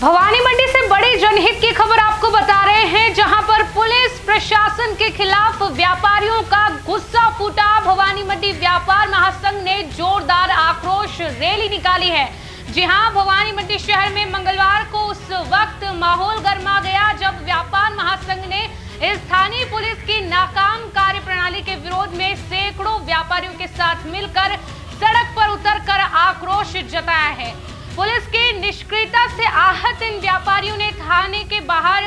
भवानी मंडी से बड़ी जनहित की खबर आपको बता रहे हैं, जहां पर पुलिस प्रशासन के खिलाफ व्यापारियों का गुस्सा फूटा। भवानी मंडी व्यापार महासंघ ने जोरदार आक्रोश रैली निकाली है। जी हां, भवानी मंडी शहर में मंगलवार को उस वक्त माहौल गर्मा गया जब व्यापार महासंघ ने स्थानीय पुलिस की नाकाम कार्यप्रणाली के विरोध में सैकड़ों व्यापारियों के साथ मिलकर सड़क पर उतरकर आक्रोश जताया है। पुलिस की निष्क्रियता से आहत इन व्यापारियों ने थाने के बाहर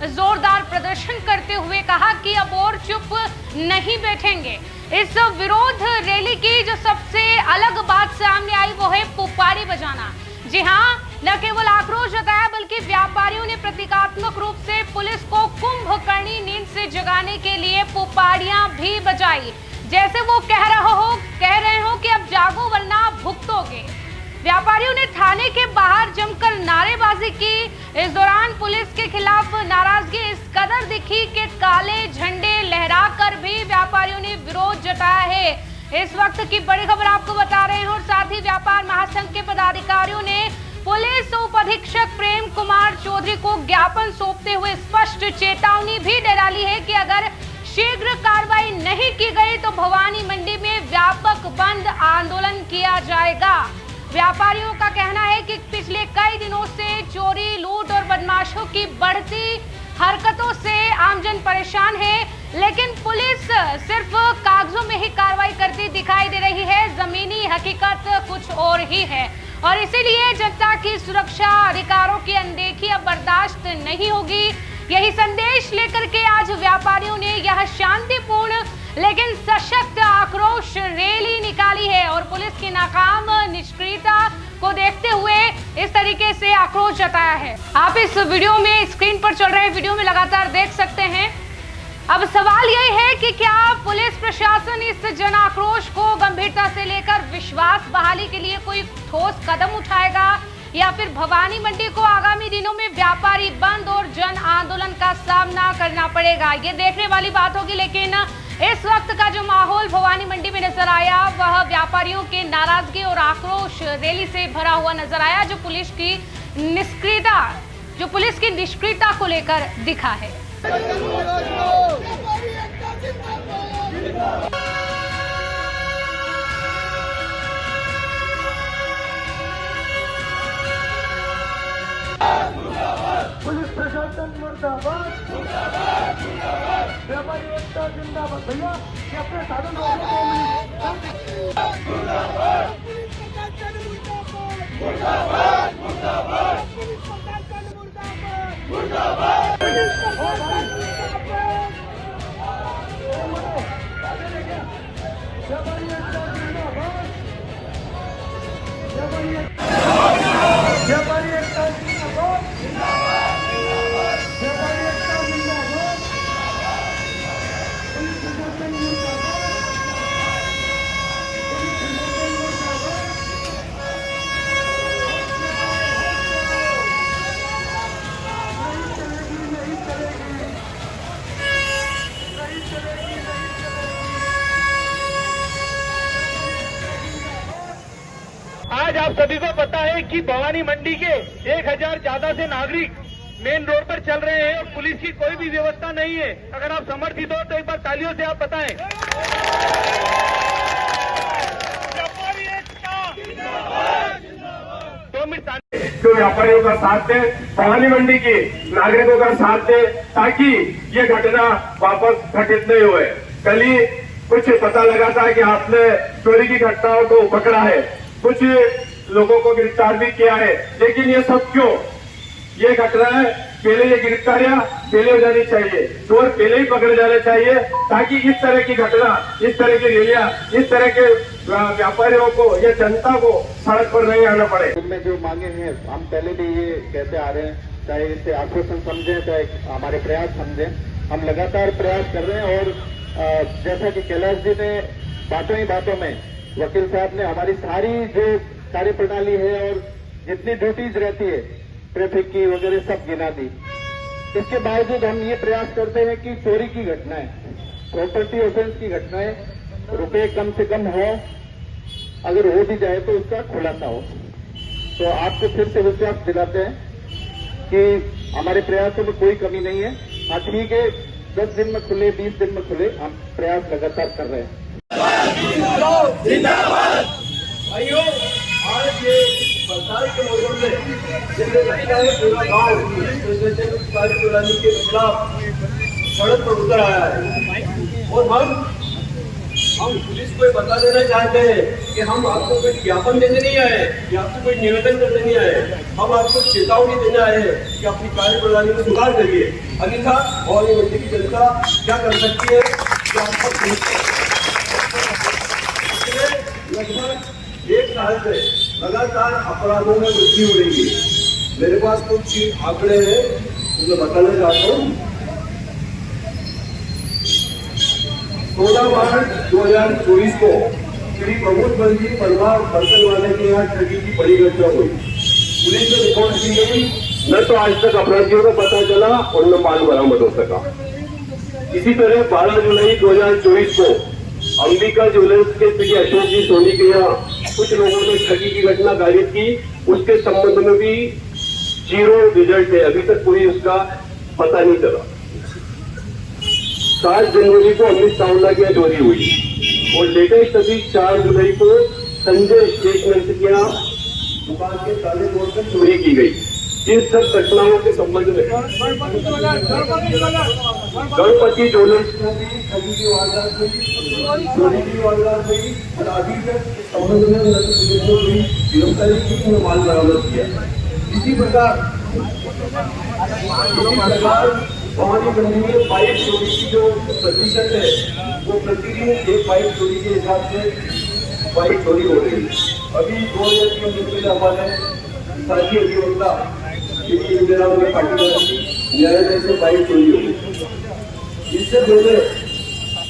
जोरदार प्रदर्शन करते हुए कहा कि अब और चुप नहीं बैठेंगे। इस विरोध रैली की जो सबसे अलग बात सामने आई वो है पुपारी बजाना। जी हां, न केवल आक्रोश जताया बल्कि व्यापारियों ने प्रतीकात्मक रूप से पुलिस को कुंभकर्णी नींद से जगाने के लिए पुपारियां भी बजाई, जैसे वो कह रहे हो कि अब जागो वरना भुगतोगे। व्यापारियों ने थाने के बाहर जमकर नारेबाजी की। इस दौरान पुलिस के खिलाफ नाराजगी इस कदर दिखी कि काले झंडे लहराकर भी व्यापारियों ने विरोध जताया है। इस वक्त की बड़ी खबर आपको बता रहे हैं और साथ ही व्यापार महासंघ के पदाधिकारियों ने पुलिस उप अधीक्षक प्रेम कुमार चौधरी को ज्ञापन सौंपते हुए स्पष्ट चेतावनी भी डाली है कि अगर शीघ्र कार्रवाई नहीं की गई तो भवानी मंडी में व्यापक बंद आंदोलन किया जाएगा। व्यापारियों का कहना है कि पिछले कई दिनों से चोरी, लूट और बदमाशों की बढ़ती हरकतों से आमजन परेशान है, लेकिन पुलिस सिर्फ कागजों में ही कार्रवाई करती दिखाई दे रही है। जमीनी हकीकत कुछ और ही है और इसीलिए जनता की सुरक्षा, अधिकारों की अनदेखी अब बर्दाश्त नहीं होगी। यही संदेश लेकर के आज व्यापारियों ने यह शांतिपूर्ण लेकिन सशक्त आक्रोश रैली निकाली है और पुलिस की नाकाम निष्क्रियता को देखते हुए इस तरीके से आक्रोश जताया है। आप इस वीडियो में, स्क्रीन पर चल रहे वीडियो में लगातार देख सकते हैं। अब सवाल यह है कि क्या पुलिस प्रशासन इस जन आक्रोश को गंभीरता से लेकर विश्वास बहाली के लिए कोई ठोस कदम उठाएगा या फिर भवानी मंडी को आगामी दिनों में व्यापारी बंद और जन आंदोलन का सामना करना पड़ेगा, ये देखने वाली बात होगी। लेकिन इस वक्त का जो माहौल भवानी मंडी में नजर आया वह व्यापारियों के नाराजगी और आक्रोश रैली से भरा हुआ नजर आया, जो पुलिस की निष्क्रियता को लेकर दिखा है। पुलिस प्रशासन मुर्दाबाद, व्यापारी एकता जिंदाबाद। भैया ये अपने साधन आज आप सभी को पता है कि भवानी मंडी के 1000 ज्यादा से नागरिक मेन रोड पर चल रहे हैं और पुलिस की कोई भी व्यवस्था नहीं है। अगर आप समर्थित हो तो एक बार तालियों से आप बताएं। तो व्यापारियों का साथ दे, भवानी मंडी के नागरिकों का साथ दे, ताकि ये घटना वापस घटित नहीं हुए। कल ही कुछ पता लगा था कि आपने चोरी की घटनाओं को पकड़ा है, कुछ लोगों को गिरफ्तार भी किया है, लेकिन ये सब क्यों? ये घटनाएं पहले, ये गिरफ्तारियां पहले हो जानी चाहिए, चोर पहले ही पकड़े जाने चाहिए, ताकि इस तरह की घटना, इस तरह की रैलियां, इस तरह के व्यापारियों को या जनता को सड़क पर नहीं आना पड़े। में जो मांगे हैं हम पहले भी ये कहते आ रहे हैं, चाहे इसे आश्वासन समझें चाहे हमारे प्रयास समझें, हम लगातार प्रयास कर रहे हैं। और जैसा कि कैलाश जी ने बातों ही बातों में, वकील साहब ने हमारी सारी जो कार्यप्रणाली है और जितनी ड्यूटीज रहती है ट्रैफिक की वगैरह सब गिना दी। इसके बावजूद हम ये प्रयास करते हैं कि चोरी की घटनाएं, प्रॉपर्टी ऑफेंस की घटनाएं, रुपए कम से कम हो, अगर हो भी जाए तो उसका खुलासा हो। तो आपको फिर से विश्वास दिलाते हैं कि हमारे प्रयासों में कोई कमी नहीं है। हाँ ठीक है, 10 दिन में खुले, 20 दिन में खुले, हम प्रयास लगातार कर रहे हैं। भाइयों, आज ये बरसात के मौसम में जिससे लगता है पूरा गाँव पुलिस प्रशासन के खिलाफ सड़क पर उतर आया है और हम पुलिस को बता देना चाहते हैं कि हम आपको कोई ज्ञापन देने नहीं आए या आपको कोई निवेदन करने नहीं आए, हम आपको चेतावनी देने आए हैं कि अपनी कार्य प्रणाली में सुधार करिए, अन्यथा भवानी मंडी की जनता क्या कर सकती है कि लगभग 1 साल से लगातार अपराधों में वृद्धि हो रही है। मेरे पास कुछ आंकड़े हैं, मैं बताना चाहता हूँ। 16 मार्च 2024 को श्री प्रमोद बंजी परिवार बर्तन वाले के यहाँ ठगी की बड़ी घटना हुई। पुलिस ने रिपोर्ट की गई, न तो आज तक अपराधियों को पता चला और न माल बरामद हो सका। इसी तरह 12 जुलाई 2024 को अंबिका ज्वेलर्स के श्री अशोक जी सोनी के यहाँ कुछ लोगों ने ठगी की घटना कारित की, उसके संबंध में भी 0 रिजल्ट है, अभी तक कोई उसका पता नहीं चला। 7 जनवरी को अमृत सावला की चोरी हुई और लेटेस्ट अभी 4 जुलाई को संजय स्टेशनरी के यहाँ दुकान के ताले तोड़कर चोरी की गई। इन सब घटनाओं के संबंध में गणपति ज्वेलर्स को भी ठगी की वारदात हुई, चोरी की वारदात हुई और अभी तक इस संबंध में पुलिस को भी गिरफ्तारी की, माल बरामद किया। इसी प्रकार भवानी मंडी में पाइप चोरी की जो प्रतिशत है वो प्रतिदिन 1 पाइप चोरी के हिसाब से पाइप चोरी हो रही है। अभी 2 या 3 दिन पहले हमारे साथी अधिवक्ता श्री इंदिरा पाटीदार की न्यायालय से पाइप चोरी हुई। इससे पहले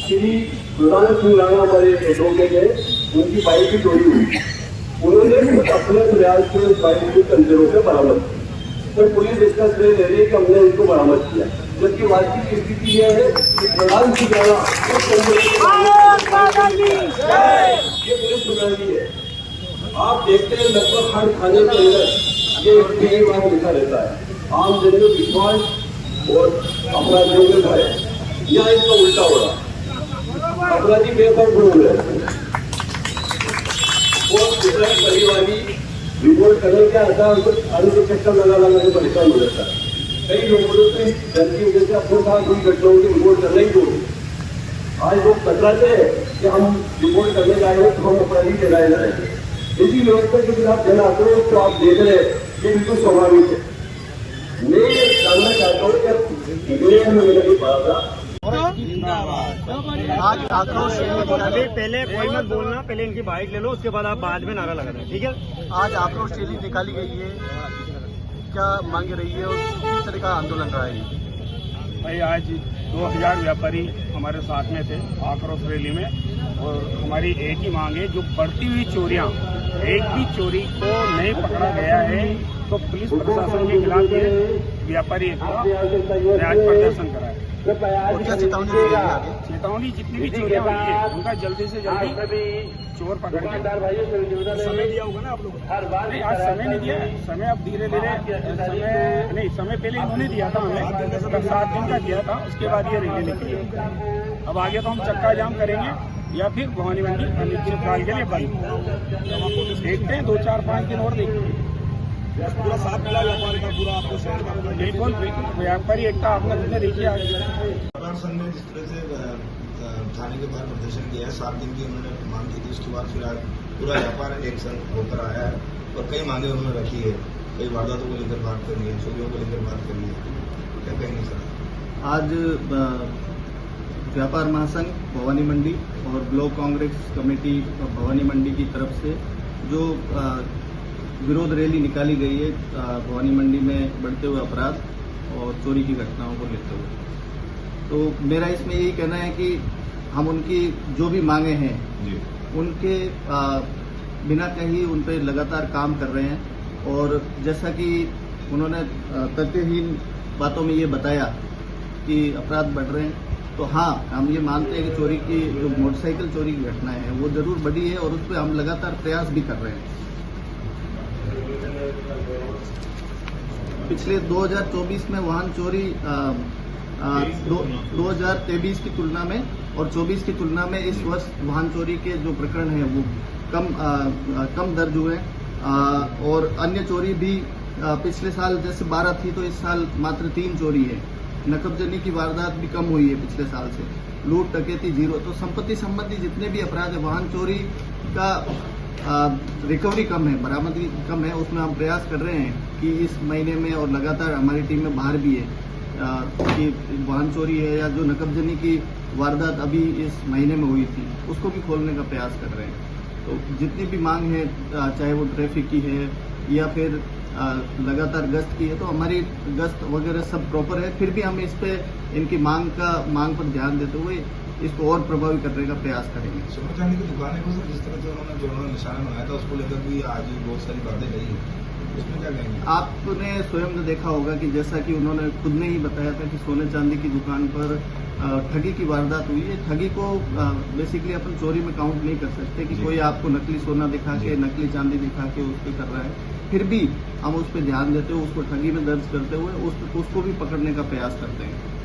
श्री प्रधान सिंह राणा हमारे एडवोकेट है, उनकी बाइक भी चोरी हुई। उन्होंने अपने प्रयास से बाइक को कंटेनरों से बरामद किया, तो पुलिस इसका श्रेय ले रही है कि हमने इसको बरामद किया, जबकि वास्तविक स्थिति यह है कि प्रधान सिंह राणा ये पुलिस प्रणाली है। आप देखते हैं लगभग हर थाने के अंदर ये एक बार लिखा रहता है, आम जन में विश्वास और अपराधियों में भय। यहाँ इसका उल्टा हो रहा, अपराधी बेखौफ घूम रहे और परिवारी रिपोर्ट करने क्या आता है, उनको आलू के चक्कर लगा के परेशान हो जाता है। कई लोगों से डर की वजह से अपने साथ हुई घटनाओं की रिपोर्ट करना ही छोड़े। आज लोग कतराते हैं कि हम रिपोर्ट करने जाए हो तो हम अपराधी ठहराए जाएंगे। इसी व्यवस्था के खिलाफ जन आक्रोश तो आप देख रहे हैं, ये बिल्कुल स्वाभाविक है। मैं ये जानना चाहता हूँ कि मैंने नहीं पढ़ा था आज आक्रोश पहले कोई मत बोलना, पहले इनकी बाइक ले लो, उसके बाद आप बाद में नारा लगा दें, ठीक है। आज आक्रोश रैली निकाली गई है, क्या मांग रही है और किस तरह का आंदोलन रहा है? भाई आज 2000 व्यापारी हमारे साथ में थे आक्रोश रैली में, और हमारी एक ही मांग है, जो बढ़ती हुई चोरियां, एक भी चोरी को नहीं पकड़ा गया है तो पुलिस प्रशासन के खिलाफ ये व्यापारी एकता ने आज प्रदर्शन करा है। और क्या चेतावनी दी गई है आगे? चेतावनी जितनी भी चोरियां हुई है उनका जल्दी से जल्दी चोर पकड़ के समय दिया होगा ना आप लोग? नहीं, आज समय नहीं दिया, समय अब धीरे धीरे समय पहले इन्होंने दिया था, हमें 7 दिन का दिया था, उसके बाद ये रैली निकली। अब आगे तो हम चक्का जाम करेंगे या फिर भवानी मंडी अनिश्चितकाल के लिए बंद। देखते हैं 2, 4, 5 दिन और देखते पूरा साथ मिला व्यापारी का, पूरा आपको शहर का बिल्कुल व्यापारी एकता आपने कितने देखिए आज संघ ने जिस तरह से थाने के बाहर प्रदर्शन किया है, 7 दिन की उन्होंने मांग की थी, उसके बाद फिर आज पूरा व्यापार एक संघ होकर आया है और कई मांगे उन्होंने रखी है, कई वारदातों को लेकर बात करनी है, चोरियों को लेकर बात करनी है, क्या कहेंगे सर? आज व्यापार महासंघ भवानी मंडी और ब्लॉक कांग्रेस कमेटी भवानी मंडी की तरफ से जो विरोध रैली निकाली गई है भवानी मंडी में बढ़ते हुए अपराध और चोरी की घटनाओं को लेते हुए, तो मेरा इसमें यही कहना है कि हम उनकी जो भी मांगे हैं उनके बिना कहीं उन पर लगातार काम कर रहे हैं। और जैसा कि उन्होंने तथ्यहीन बातों में ये बताया कि अपराध बढ़ रहे हैं, तो हाँ हम ये मानते हैं कि चोरी की जो मोटरसाइकिल चोरी की घटनाएं हैं वो जरूर बढ़ी है और उस पर हम लगातार प्रयास भी कर रहे हैं। पिछले 2024 में वाहन चोरी 2023 की तुलना में और 24 की तुलना में इस वर्ष वाहन चोरी के जो प्रकरण हैं वो कम दर्ज हुए और अन्य चोरी भी पिछले साल जैसे 12 थी तो इस साल मात्र 3 चोरी है। नकबजनी की वारदात भी कम हुई है पिछले साल से, लूट डकैती 0। तो संपत्ति संबंधी जितने भी अपराध है, वाहन चोरी का रिकवरी कम है, बरामदगी कम है, उसमें हम प्रयास कर रहे हैं कि इस महीने में और लगातार हमारी टीम में बाहर भी है कि वाहन चोरी है या जो नकबजनी की वारदात अभी इस महीने में हुई थी उसको भी खोलने का प्रयास कर रहे हैं। तो जितनी भी मांग है, चाहे वो ट्रैफिक की है या फिर लगातार गश्त की है, तो हमारी गश्त वगैरह सब प्रॉपर है, फिर भी हम इस पे इनकी मांग पर ध्यान देते हुए इसको और प्रभावी करने का प्रयास करेंगे। सोना चांदी की दुकानें को जिस तरह से उन्होंने निशाना बनाया था उसको लेकर भी आज बहुत सारी बातें कही, उसमें क्या कहेंगे? आपने स्वयं ने देखा होगा कि जैसा कि उन्होंने खुद ने ही बताया था कि सोने चांदी की दुकान पर ठगी की वारदात हुई है। ठगी को बेसिकली अपन चोरी में काउंट नहीं कर सकते कि कोई आपको नकली सोना दिखा के, नकली चांदी दिखा के उस पर कर रहा है, फिर भी हम उस पर ध्यान देते हुए उसको ठगी में दर्ज करते हुए उसको भी पकड़ने का प्रयास करते हैं।